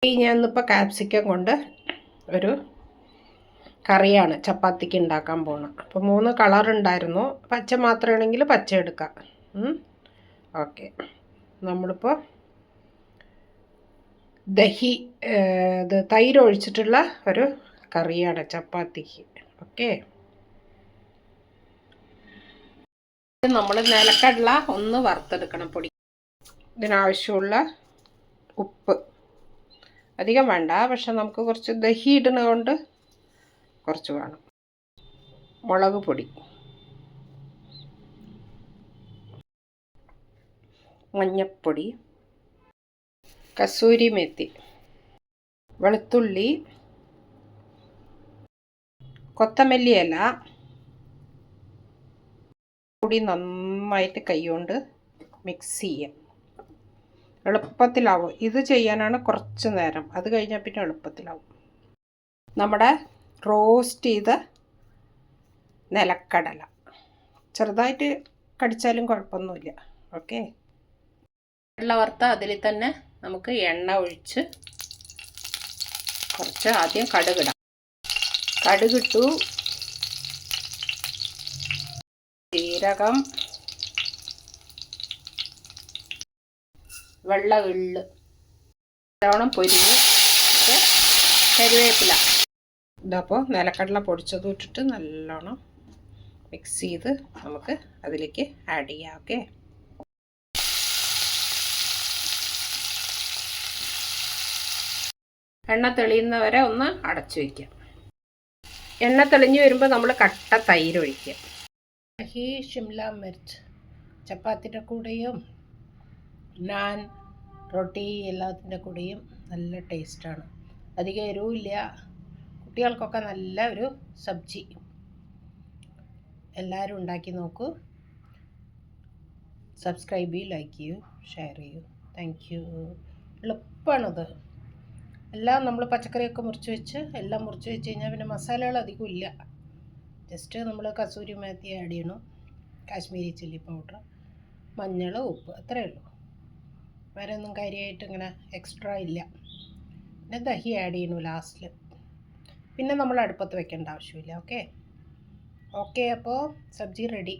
ഞാൻ ഇന്നിപ്പോൾ ക്യാപ്സിക്കം കൊണ്ട് ഒരു കറിയാണ് ചപ്പാത്തിക്ക് ഉണ്ടാക്കാൻ പോകുന്നത്. അപ്പോൾ 3 കളർ ഉണ്ടായിരുന്നു. പച്ച മാത്രമാണെങ്കിൽ പച്ച എടുക്കാം. ഓക്കെ, നമ്മളിപ്പോൾ തൈര് ഒഴിച്ചിട്ടുള്ള ഒരു കറിയാണ് ചപ്പാത്തിക്ക്. ഓക്കെ, നമ്മൾ നിലക്കടല ഒന്ന് വറുത്തെടുക്കണം പൊടി. ഇതിനാവശ്യമുള്ള ഉപ്പ് അധികം വേണ്ട, പക്ഷെ നമുക്ക് കുറച്ച് ദഹി ഇടുന്നതുകൊണ്ട് കുറച്ച് വേണം. മുളക് പൊടി, മഞ്ഞൾപ്പൊടി, കസൂരി മേത്തി, വെളുത്തുള്ളി, കൊത്തമല്ലി ഇല കൂടി നന്നായിട്ട് കൈകൊണ്ട് മിക്സ് ചെയ്യാം. എളുപ്പത്തിലാവും. ഇത് ചെയ്യാനാണ് കുറച്ച് നേരം, അത് കഴിഞ്ഞാൽ പിന്നെ എളുപ്പത്തിലാവും. നമ്മുടെ റോസ്റ്റ് ചെയ്ത നിലക്കടല ചെറുതായിട്ട് കടിച്ചാലും കുഴപ്പമൊന്നുമില്ല. ഓക്കെ, വെള്ള വറുത്ത അതിൽ തന്നെ നമുക്ക് എണ്ണ ഒഴിച്ച് കുറച്ച് ആദ്യം കടുകിടാം. കടുകിട്ടു, ജീരകം, വെള്ള എള്ള് നല്ലോണം പൊരിഞ്ഞ് കരുവേപ്പില. ഇതപ്പോൾ നിലക്കടല പൊടിച്ചതും ഇട്ടിട്ട് നല്ലോണം മിക്സ് ചെയ്ത് നമുക്ക് അതിലേക്ക് ആഡ് ചെയ്യാം. ഓക്കെ, എണ്ണ തെളിയുന്നവരെ ഒന്ന് അടച്ചു വയ്ക്കാം. എണ്ണ തെളിഞ്ഞ് വരുമ്പോൾ നമ്മൾ കട്ട തൈര് ഒഴിക്കുക. ദഹി, ഷിംല മിർച്ച് ചപ്പാത്തിൻ്റെ കൂടെയും നാൻ, റൊട്ടി എല്ലാത്തിൻ്റെ കൂടെയും നല്ല ടേസ്റ്റാണ്. അധികം എരിവില്ല. കുട്ടികൾക്കൊക്കെ നല്ല ഒരു സബ്ജി. എല്ലാവരും ഉണ്ടാക്കി നോക്കൂ. സബ്സ്ക്രൈബ് ചെയ്യൂ, ലൈക്ക് ചെയ്യൂ, ഷെയർ ചെയ്യൂ. Thank you. എളുപ്പമാണത്. എല്ലാം നമ്മൾ പച്ചക്കറിയൊക്കെ മുറിച്ച് വെച്ച് കഴിഞ്ഞാൽ പിന്നെ മസാലകൾ അധികം ഇല്ല. ജസ്റ്റ് നമ്മൾ കസൂരി മേത്തി ആഡ് ചെയ്യണം, കാശ്മീരി ചില്ലി പൗഡർ, മഞ്ഞൾ, ഉപ്പ്, അത്രയേ ഉള്ളൂ. വേറെ ഒന്നും കാര്യമായിട്ട് ഇങ്ങനെ എക്സ്ട്രാ ഇല്ല. പിന്നെ ദഹി ആഡ് ചെയ്യണു ലാസ്റ്റിൽ. പിന്നെ നമ്മൾ അടുപ്പത്ത് വെക്കേണ്ട ആവശ്യമില്ല. ഓക്കെ, അപ്പോൾ സബ്ജി റെഡി.